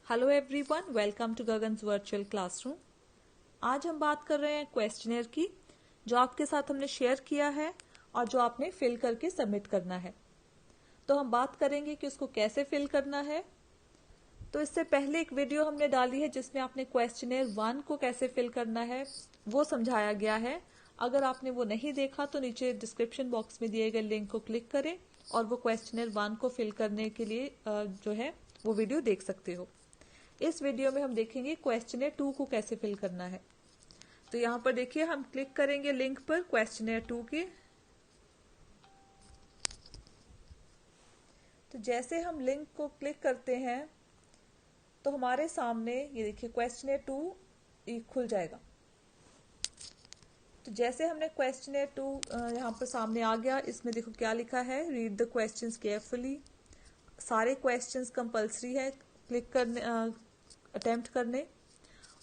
Hello everyone, welcome to Gagan's virtual classroom. आज हम बात कर रहे हैं क्वेश्चनर की, जो आपके साथ हमने शेयर किया है और जो आपने फिल करके सबमिट करना है। तो हम बात करेंगे कि उसको कैसे फिल करना है। तो इससे पहले एक वीडियो हमने डाली है जिसमें आपने क्वेश्चनर 1 को कैसे फिल करना है वो समझाया गया है। अगर आपने वो नहीं देखा तो नीचे डिस्क्रिप्शन बॉक्स में दिए गए लिंक को क्लिक करें और वो क्वेश्चनर 1 को फिल करने के लिए जो है वो वीडियो देख सकते हो। इस वीडियो में हम देखेंगे क्वेश्चनर 2 को कैसे फिल करना है। तो यहाँ पर देखिए, हम क्लिक करेंगे लिंक पर क्वेश्चनर 2 के। तो जैसे हम लिंक को क्लिक करते हैं तो हमारे सामने ये देखिए क्वेश्चनर 2 खुल जाएगा। तो जैसे हमने क्वेश्चनर 2 यहाँ पर सामने आ गया, इसमें देखो क्या लिखा है, रीड द क्वेश्चंस केयरफुली। सारे क्वेश्चंस कंपलसरी है क्लिक करने, अटेम्प्ट करने।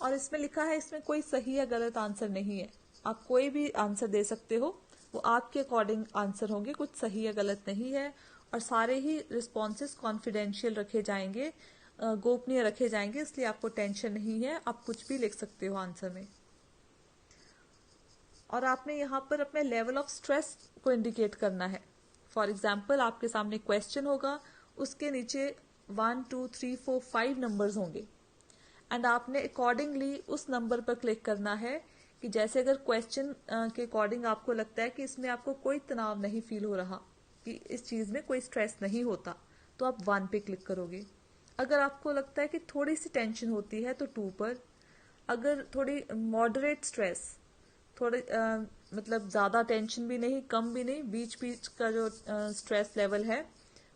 और इसमें लिखा है इसमें कोई सही या गलत आंसर नहीं है। आप कोई भी आंसर दे सकते हो, वो आपके अकॉर्डिंग आंसर होंगे, कुछ सही या गलत नहीं है। और सारे ही रिस्पॉन्सेस कॉन्फिडेंशियल रखे जाएंगे, गोपनीय रखे जाएंगे, इसलिए आपको टेंशन नहीं है, आप कुछ भी लिख सकते हो आंसर में। और आपने यहाँ पर अपने लेवल ऑफ स्ट्रेस को इंडिकेट करना है। फॉर एग्जाम्पल, आपके सामने क्वेश्चन होगा, उसके नीचे 1 2 3 4 5 नंबर्स होंगे एंड आपने अकॉर्डिंगली उस नंबर पर क्लिक करना है कि जैसे अगर क्वेश्चन के अकॉर्डिंग आपको लगता है कि इसमें आपको कोई तनाव नहीं फील हो रहा, कि इस चीज में कोई स्ट्रेस नहीं होता, तो आप 1 पे क्लिक करोगे। अगर आपको लगता है कि थोड़ी सी टेंशन होती है तो 2 पर। अगर थोड़ी मॉडरेट स्ट्रेस, थोड़े मतलब ज्यादा टेंशन भी नहीं कम भी नहीं, बीच बीच का जो स्ट्रेस लेवल है,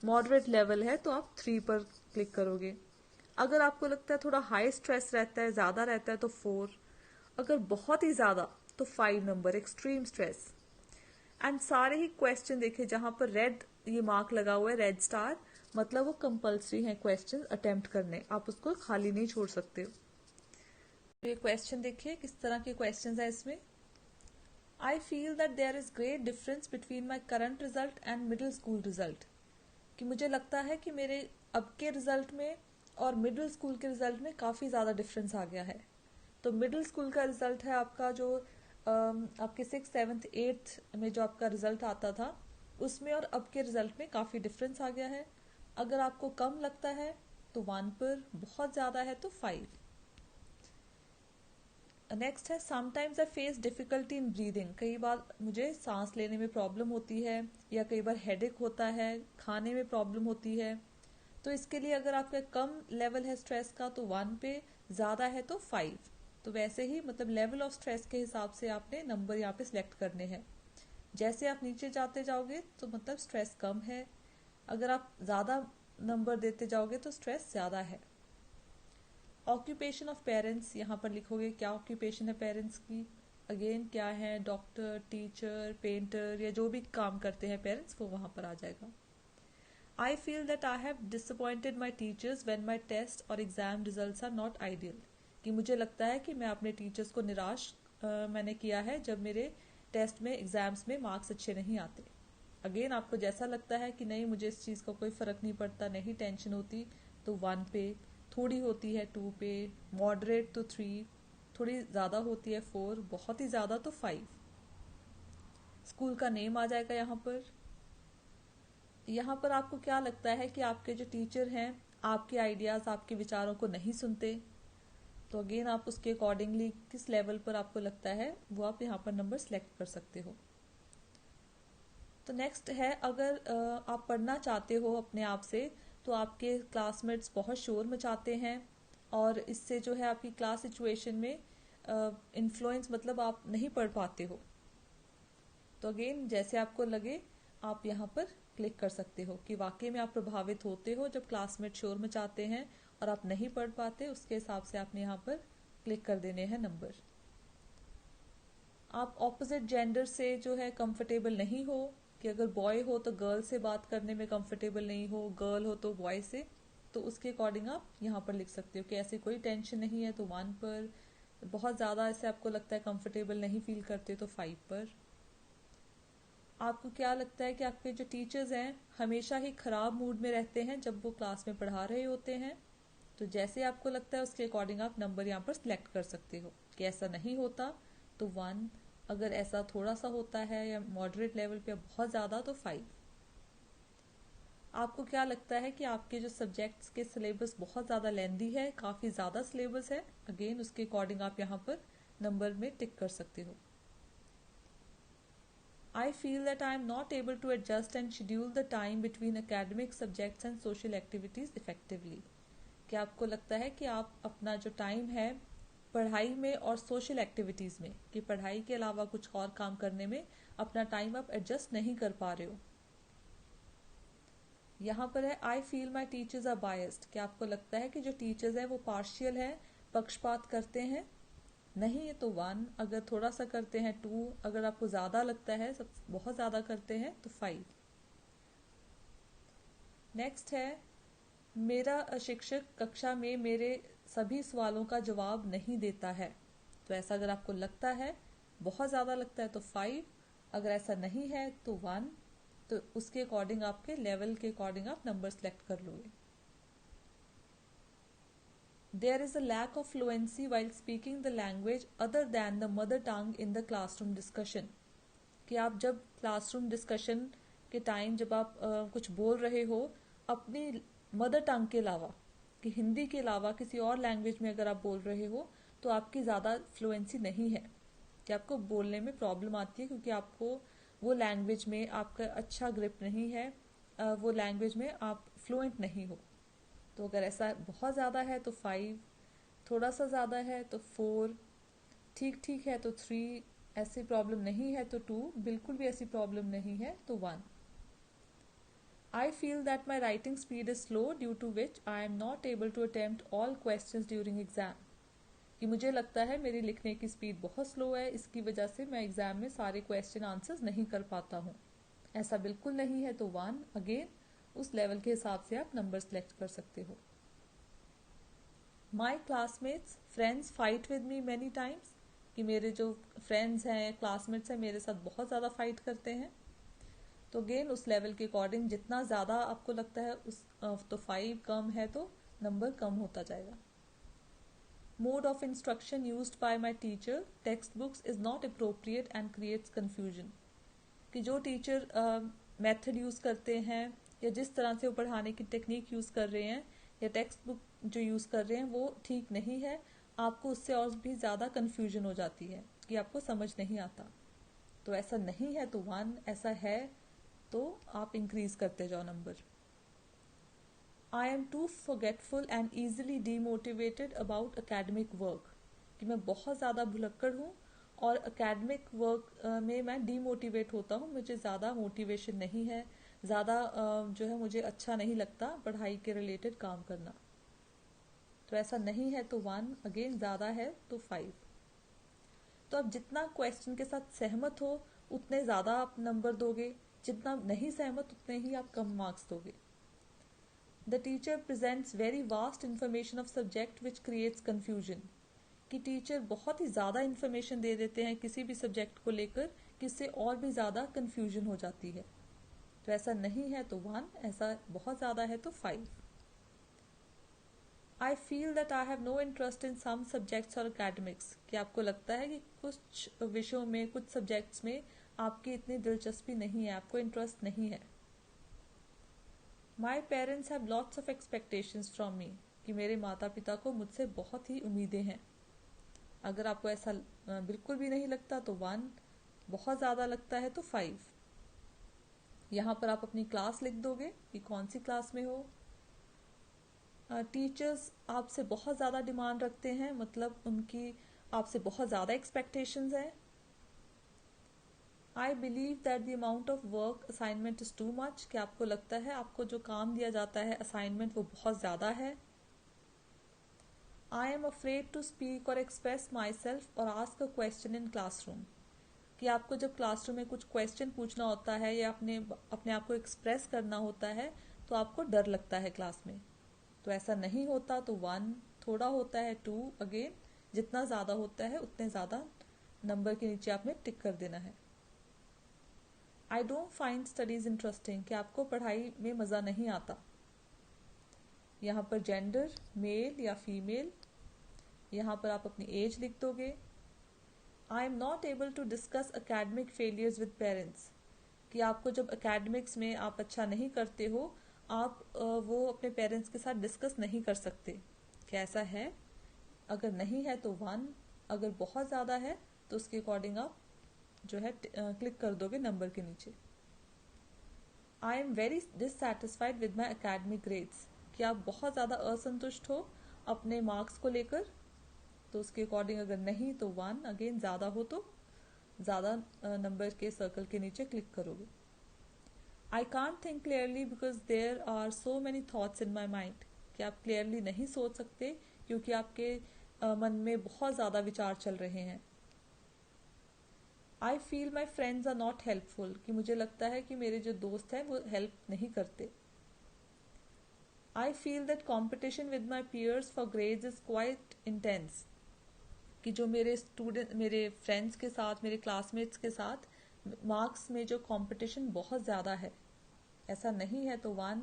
मॉडरेट लेवल है, तो आप 3 पर क्लिक करोगे। अगर आपको लगता है थोड़ा हाई स्ट्रेस रहता है, ज्यादा रहता है, तो 4। अगर बहुत ही ज्यादा तो 5 नंबर, एक्सट्रीम स्ट्रेस। एंड सारे ही क्वेश्चन देखिए जहां पर रेड ये मार्क लगा हुआ है, रेड स्टार, मतलब वो कंपल्सरी है क्वेश्चन अटेम्प्ट करने, आप उसको खाली नहीं छोड़ सकते हो। ये क्वेश्चन देखिए किस तरह के क्वेश्चन है इसमें। I feel that there is great difference between my current result and middle school result. कि मुझे लगता है कि मेरे अब के रिजल्ट में और मिडिल स्कूल के रिजल्ट में काफ़ी ज़्यादा डिफरेंस आ गया है। तो मिडिल स्कूल का रिजल्ट है आपका जो आपके 6th 7th 8th में जो आपका रिजल्ट आता था, उसमें और अब के रिजल्ट में काफ़ी डिफरेंस आ गया है। अगर आपको कम लगता है तो 1 पर, बहुत ज़्यादा है तो 5। नेक्स्ट है, sometimes I face difficulty in breathing. कई बार मुझे सांस लेने में प्रॉब्लम होती है, या कई बार हेडेक होता है, खाने में प्रॉब्लम होती है। तो इसके लिए अगर आपका कम लेवल है स्ट्रेस का तो 1 पे, ज्यादा है तो 5। तो वैसे ही मतलब लेवल ऑफ स्ट्रेस के हिसाब से आपने नंबर यहाँ पे सिलेक्ट करने हैं। जैसे आप नीचे जाते जाओगे तो मतलब स्ट्रेस कम है, अगर आप ज्यादा नंबर देते जाओगे तो स्ट्रेस ज्यादा है। ऑक्यूपेशन ऑफ पेरेंट्स, यहाँ पर लिखोगे क्या ऑक्यूपेशन है पेरेंट्स की। अगेन क्या है, डॉक्टर, टीचर, पेंटर, या जो भी काम करते हैं पेरेंट्स, वो वहां पर आ जाएगा। I feel that I have disappointed my teachers when my test और exam results are not ideal. कि मुझे लगता है कि मैं अपने टीचर्स को निराश मैंने किया है जब मेरे टेस्ट में, एग्जाम्स में मार्क्स अच्छे नहीं आते। अगेन आपको जैसा लगता है कि नहीं मुझे इस चीज़ का कोई फर्क नहीं पड़ता, नहीं टेंशन होती, तो 1 पे, थोड़ी होती है 2 पे, मॉडरेट तो 3, थोड़ी ज़्यादा होती है 4, बहुत ही ज़्यादा तो 5। स्कूल का नेम आ जाएगा यहाँ पर। यहाँ पर आपको क्या लगता है कि आपके जो टीचर हैं आपके आइडियाज़, आपके विचारों को नहीं सुनते, तो अगेन आप उसके अकॉर्डिंगली किस लेवल पर आपको लगता है वो आप यहाँ पर नंबर सेलेक्ट कर सकते हो। तो नेक्स्ट है, अगर आप पढ़ना चाहते हो अपने आप से, तो आपके क्लासमेट्स बहुत शोर मचाते हैं और इससे जो है आपकी क्लास सिचुएशन में इन्फ्लुएंस, मतलब आप नहीं पढ़ पाते हो। तो अगेन जैसे आपको लगे आप यहाँ पर क्लिक कर सकते हो कि वाकई में आप प्रभावित होते हो जब क्लासमेट शोर मचाते हैं और आप नहीं पढ़ पाते, उसके हिसाब से आपने यहाँ पर क्लिक कर देने हैं नंबर। आप ऑपोजिट जेंडर से जो है कंफर्टेबल नहीं हो, कि अगर बॉय हो तो गर्ल से बात करने में कंफर्टेबल नहीं हो, गर्ल हो तो बॉय से, तो उसके अकॉर्डिंग आप यहाँ पर लिख सकते हो कि ऐसे कोई टेंशन नहीं है तो 1 पर, बहुत ज़्यादा ऐसे आपको लगता है कंफर्टेबल नहीं फील करते तो 5 पर। आपको क्या लगता है कि आपके जो टीचर्स हैं हमेशा ही खराब मूड में रहते हैं जब वो क्लास में पढ़ा रहे होते हैं, तो जैसे आपको लगता है उसके अकॉर्डिंग आप नंबर यहाँ पर सिलेक्ट कर सकते हो कि ऐसा नहीं होता तो 1, अगर ऐसा थोड़ा सा होता है या मॉडरेट लेवल पे बहुत ज़्यादा तो 5। आपको क्या लगता है कि आपके जो सब्जेक्ट्स के सिलेबस बहुत ज़्यादा लेंदी है, काफ़ी ज़्यादा सिलेबस है, अगेन उसके अकॉर्डिंग आप यहाँ पर नंबर में टिक कर सकते हो। I feel that I am not able to adjust and schedule the time between academic subjects and social activities effectively. क्या आपको लगता है कि आप अपना जो टाइम है पढ़ाई में और सोशल एक्टिविटीज़ में, कि पढ़ाई के अलावा कुछ और काम करने में अपना टाइम आप एडजस्ट नहीं कर पा रहे हो। यहाँ पर है I feel my teachers are biased, क्या आपको लगता है कि जो टीचर्स हैं वो पार्शियल है, पक्षपात करते हैं। नहीं है तो 1, अगर थोड़ा सा करते हैं 2, अगर आपको ज़्यादा लगता है सब बहुत ज़्यादा करते हैं तो 5। नेक्स्ट है मेरा शिक्षक कक्षा में मेरे सभी सवालों का जवाब नहीं देता है। तो ऐसा अगर आपको लगता है, बहुत ज़्यादा लगता है तो 5, अगर ऐसा नहीं है तो 1, तो उसके अकॉर्डिंग आपके लेवल के अकॉर्डिंग आप नंबर सेलेक्ट कर लोगे। There is a lack of fluency while speaking the language other than the mother tongue in the classroom discussion. कि आप जब क्लासरूम डिस्कशन के टाइम जब आप कुछ बोल रहे हो अपनी मदर टंग के अलावा, कि हिंदी के अलावा किसी और लैंग्वेज में अगर आप बोल रहे हो तो आपकी ज़्यादा फ्लुएंसी नहीं है, कि आपको बोलने में प्रॉब्लम आती है क्योंकि आपको वो लैंग्वेज में आपका अच्छा ग्रिप नहीं है, वो लैंग्वेज में आप फ्लुएंट नहीं हो। तो अगर ऐसा बहुत ज़्यादा है तो 5, थोड़ा सा ज़्यादा है तो 4, ठीक ठीक है तो 3, ऐसी प्रॉब्लम नहीं है तो 2, बिल्कुल भी ऐसी प्रॉब्लम नहीं है तो 1। I feel that my writing speed is slow due to which I am not able to attempt all questions during exam. कि मुझे लगता है मेरी लिखने की स्पीड बहुत स्लो है, इसकी वजह से मैं एग्जाम में सारे क्वेश्चन आंसर्स नहीं कर पाता हूँ। ऐसा बिल्कुल नहीं है तो 1, अगेन उस लेवल के हिसाब से आप नंबर सेलेक्ट कर सकते हो। My classmates friends fight with me many times, कि मेरे जो फ्रेंड्स हैं क्लासमेट्स हैं मेरे साथ बहुत ज़्यादा फाइट करते हैं। तो अगेन उस लेवल के अकॉर्डिंग जितना ज़्यादा आपको लगता है उस तो 5, कम है तो नंबर कम होता जाएगा। Mode of instruction used by my teacher text books is not appropriate and creates confusion, कि जो टीचर मेथड यूज़ करते हैं या जिस तरह से वो पढ़ाने की टेक्निक यूज़ कर रहे हैं या टेक्स्ट बुक जो यूज़ कर रहे हैं वो ठीक नहीं है, आपको उससे और भी ज़्यादा कन्फ्यूजन हो जाती है कि आपको समझ नहीं आता। तो ऐसा नहीं है तो 1, ऐसा है तो आप इंक्रीज करते जाओ number. I am too forgetful and easily demotivated about academic work, कि मैं बहुत ज़्यादा भुलक्कड़ हूँ और अकेडमिक वर्क में मैं डीमोटिवेट होता हूँ, मुझे ज़्यादा मोटिवेशन नहीं है, ज़्यादा जो है मुझे अच्छा नहीं लगता पढ़ाई के रिलेटेड काम करना। तो ऐसा नहीं है तो 1, अगेन ज़्यादा है तो 5। तो आप जितना क्वेश्चन के साथ सहमत हो उतने ज़्यादा आप नंबर दोगे, जितना नहीं सहमत उतने ही आप कम मार्क्स दोगे। The teacher presents very vast information of subject which creates confusion, कि टीचर बहुत ही ज़्यादा इन्फॉर्मेशन दे देते हैं किसी भी सब्जेक्ट को लेकर कि इससे और भी ज़्यादा कन्फ्यूजन हो जाती है। तो ऐसा नहीं है तो 1, ऐसा बहुत ज़्यादा है तो 5। I feel that I have no interest in some subjects और अकेडमिक्स, कि आपको लगता है कि कुछ विषयों में कुछ सब्जेक्ट्स में आपकी इतनी दिलचस्पी नहीं है, आपको इंटरेस्ट नहीं है। My parents have lots of expectations from me, कि मेरे माता पिता को मुझसे बहुत ही उम्मीदें हैं। अगर आपको ऐसा बिल्कुल भी नहीं लगता तो 1, बहुत ज़्यादा लगता है तो 5। यहाँ पर आप अपनी क्लास लिख दोगे कि कौन सी क्लास में हो। टीचर्स आपसे बहुत ज़्यादा डिमांड रखते हैं, मतलब उनकी आपसे बहुत ज़्यादा एक्सपेक्टेशंस हैं। I believe that the amount of work assignment is too much, कि आपको लगता है आपको जो काम दिया जाता है असाइनमेंट वो बहुत ज़्यादा है। I am afraid to speak और एक्सप्रेस माई सेल्फ और ask a question in classroom, कि आपको जब क्लासरूम में कुछ क्वेश्चन पूछना होता है या अपने आप को एक्सप्रेस करना होता है तो आपको डर लगता है क्लास में। तो ऐसा नहीं होता तो 1, थोड़ा होता है 2, अगेन जितना ज़्यादा होता है उतने ज़्यादा नंबर के नीचे आपने टिक कर देना है। I don't find studies interesting, कि आपको पढ़ाई में मज़ा नहीं आता। यहाँ पर जेंडर मेल या फीमेल, यहाँ पर आप अपनी एज लिख दोगे। I am not able to discuss academic failures with parents, कि आपको जब एकेडमिक्स में आप अच्छा नहीं करते हो, आप वो अपने पेरेंट्स के साथ डिस्कस नहीं कर सकते। कैसा है? अगर नहीं है तो 1, अगर बहुत ज़्यादा है तो उसके अकॉर्डिंग आप जो है क्लिक कर दोगे नंबर के नीचे। I am very dissatisfied with my academic grades, कि आप बहुत ज़्यादा असंतुष्ट हो अपने मार्क्स को लेकर, तो उसके अकॉर्डिंग अगर नहीं तो 1, अगेन ज़्यादा हो तो ज़्यादा नंबर के सर्कल के नीचे क्लिक करोगे। I can't think clearly because there are so many thoughts in my mind, कि आप क्लियरली नहीं सोच सकते क्योंकि आपके मन में बहुत ज़्यादा विचार चल रहे हैं। I feel my friends are not helpful, कि मुझे लगता है कि मेरे जो दोस्त हैं वो हेल्प नहीं करते। I feel that competition with my peers for grades is quite intense, कि जो मेरे फ्रेंड्स के साथ, मेरे क्लासमेट्स के साथ मार्क्स में जो कंपटीशन बहुत ज़्यादा है। ऐसा नहीं है तो 1,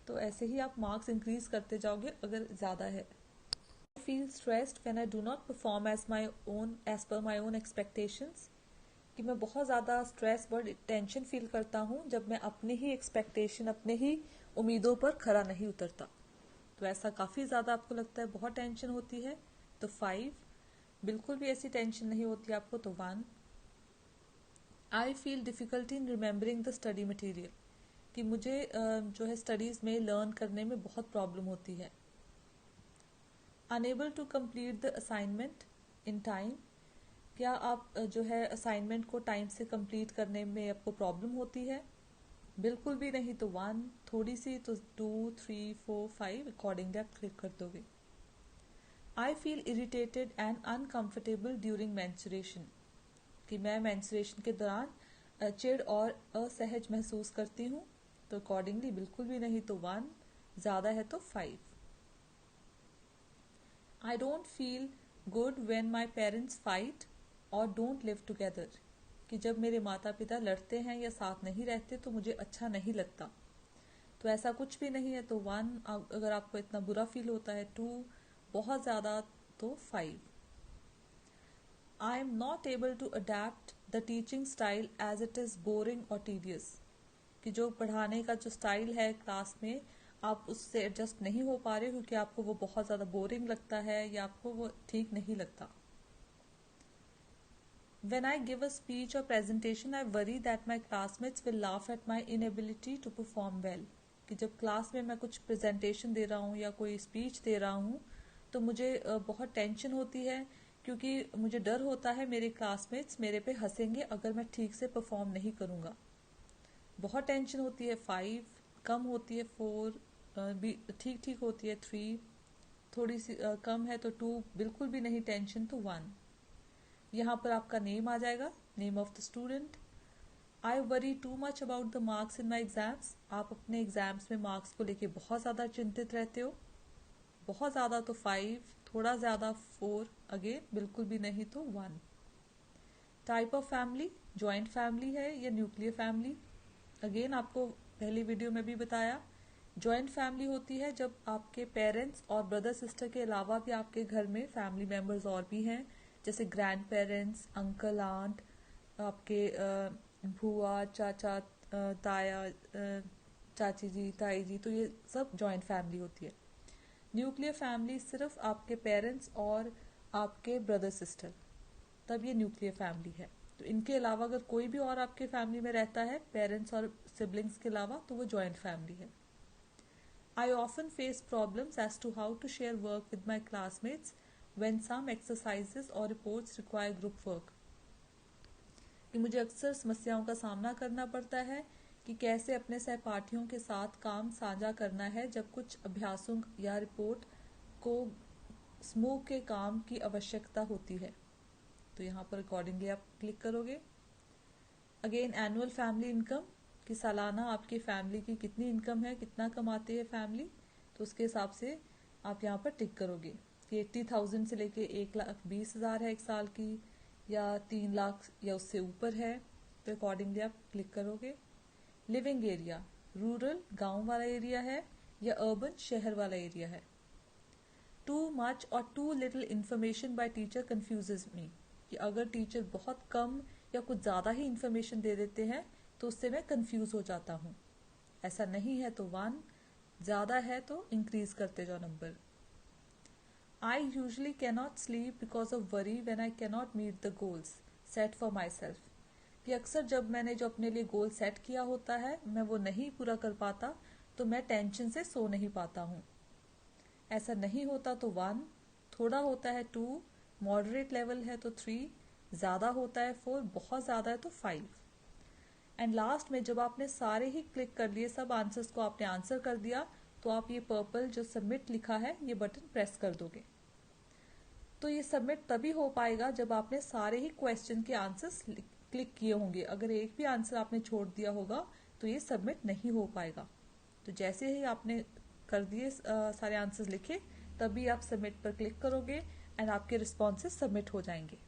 तो ऐसे ही आप मार्क्स इंक्रीज करते जाओगे अगर ज़्यादा है। I feel stressed when I do not perform as per my own expectations, कि मैं बहुत ज़्यादा स्ट्रेस, बहुत टेंशन फील करता हूँ जब मैं अपने ही एक्सपेक्टेशन, अपने ही उम्मीदों पर खरा नहीं उतरता। तो ऐसा काफ़ी ज़्यादा आपको लगता है, बहुत टेंशन होती है, तो 5। बिल्कुल भी ऐसी टेंशन नहीं होती आपको, तो 1। I feel difficulty in remembering the study material, कि मुझे जो है स्टडीज़ में लर्न करने में बहुत प्रॉब्लम होती है। Unable to complete the assignment in time, क्या आप जो है असाइनमेंट को टाइम से कंप्लीट करने में आपको प्रॉब्लम होती है? बिल्कुल भी नहीं, तो 1, थोड़ी सी तो 2, 3, 4, 5 अकॉर्डिंगली आप क्लिक कर दोगे। I feel irritated and uncomfortable during menstruation, कि मैं मेंस्ट्रुएशन के दौरान चिढ़ और असहज महसूस करती हूँ, तो अकॉर्डिंगली बिल्कुल भी नहीं, तो 1, ज़्यादा है तो 5। I don't feel good when my parents fight और डोंट लिव टुगेदर, कि जब मेरे माता पिता लड़ते हैं या साथ नहीं रहते तो मुझे अच्छा नहीं लगता। तो ऐसा कुछ भी नहीं है, तो 1, अगर आपको इतना बुरा फील होता है 2, बहुत ज़्यादा तो 5। I am not able to adapt the teaching style as it is boring और टीडियस, कि जो पढ़ाने का जो स्टाइल है क्लास में, आप उससे एडजस्ट नहीं हो पा रहे क्योंकि आपको वो बहुत ज़्यादा बोरिंग लगता है या आपको वो ठीक नहीं लगता। When I give a speech or presentation, I worry that my classmates will laugh at my inability to perform well, कि जब क्लास में मैं कुछ प्रेजेंटेशन दे रहा हूँ या कोई स्पीच दे रहा हूँ तो मुझे बहुत टेंशन होती है, क्योंकि मुझे डर होता है मेरे क्लासमेट्स मेरे पे हंसेंगे अगर मैं ठीक से परफॉर्म नहीं करूँगा। बहुत टेंशन होती है 5, कम होती है 4, भी ठीक ठीक होती है 3, थोड़ी सी कम है तो 2, बिल्कुल भी नहीं टेंशन तो 1। यहाँ पर आपका नेम आ जाएगा, name of the student. I worry too much about the marks in my exams, आप अपने एग्जाम्स में मार्क्स को लेके बहुत ज़्यादा चिंतित रहते हो, बहुत ज़्यादा तो 5, थोड़ा ज़्यादा 4, अगेन बिल्कुल भी नहीं तो 1। Type of family, joint family है या न्यूक्लियर फैमिली? अगेन आपको पहली वीडियो में भी बताया, जॉइंट फैमिली होती है जब आपके पेरेंट्स और ब्रदर सिस्टर के अलावा भी आपके घर में फैमिली मेम्बर्स और भी हैं, जैसे ग्रैंड पेरेंट्स, अंकल, आंट, आपके भूआ, चाचा, ताया, चाची जी, ताई जी, तो ये सब जॉइंट फैमिली होती है। न्यूक्लियर फैमिली सिर्फ आपके पेरेंट्स और आपके ब्रदर सिस्टर, तब ये न्यूक्लियर फैमिली है। तो इनके अलावा अगर कोई भी और आपके फैमिली में रहता है पेरेंट्स और सिबलिंग्स के अलावा, तो वो जॉइंट फैमिली है। I often face problems as to how to share work with my classmates when some exercises or reports require group work, कि मुझे अक्सर समस्याओं का सामना करना पड़ता है कि कैसे अपने सहपाठियों के साथ काम साझा करना है जब कुछ अभ्यासों या रिपोर्ट को समूह के काम की आवश्यकता होती है। तो यहाँ पर अकॉर्डिंगली आप क्लिक करोगे। अगेन एनुअल फैमिली इनकम, कि सालाना आपकी फैमिली की कितनी इनकम है, कितना कमाती है फैमिली, तो उसके हिसाब से आप यहाँ पर टिक करोगे कि 80,000 से लेके 1,20,000 है एक साल की, या 3 लाख या उससे ऊपर है, तो अकॉर्डिंगली आप क्लिक करोगे। लिविंग एरिया, रूरल गांव वाला एरिया है या अर्बन शहर वाला एरिया है। टू मच और too little information by teacher confuses me, कि अगर टीचर बहुत कम या कुछ ज़्यादा ही इन्फॉर्मेशन दे देते हैं तो उससे मैं कंफ्यूज हो जाता हूँ। ऐसा नहीं है तो 1, ज़्यादा है तो इंक्रीज करते जाओ number. I usually cannot sleep because of worry when I cannot meet the goals set for myself, कि अक्सर जब मैंने जो अपने लिए गोल सेट किया होता है मैं वो नहीं पूरा कर पाता तो मैं टेंशन से सो नहीं पाता हूँ। ऐसा नहीं होता तो 1, थोड़ा होता है 2, मॉडरेट लेवल है तो 3, ज़्यादा होता है 4, बहुत ज़्यादा है तो 5। एंड लास्ट में जब आपने सारे ही क्लिक कर लिए, सब आंसर्स को आपने आंसर कर दिया, तो आप ये पर्पल जो सबमिट लिखा है ये बटन प्रेस कर दोगे। तो ये सबमिट तभी हो पाएगा जब आपने सारे ही क्वेश्चन के आंसर्स क्लिक किए होंगे। अगर एक भी आंसर आपने छोड़ दिया होगा तो ये सबमिट नहीं हो पाएगा। तो जैसे ही आपने कर दिए सारे आंसर्स लिखे, तभी आप सबमिट पर क्लिक करोगे एंड आपके रिस्पॉन्सेस सबमिट हो जाएंगे।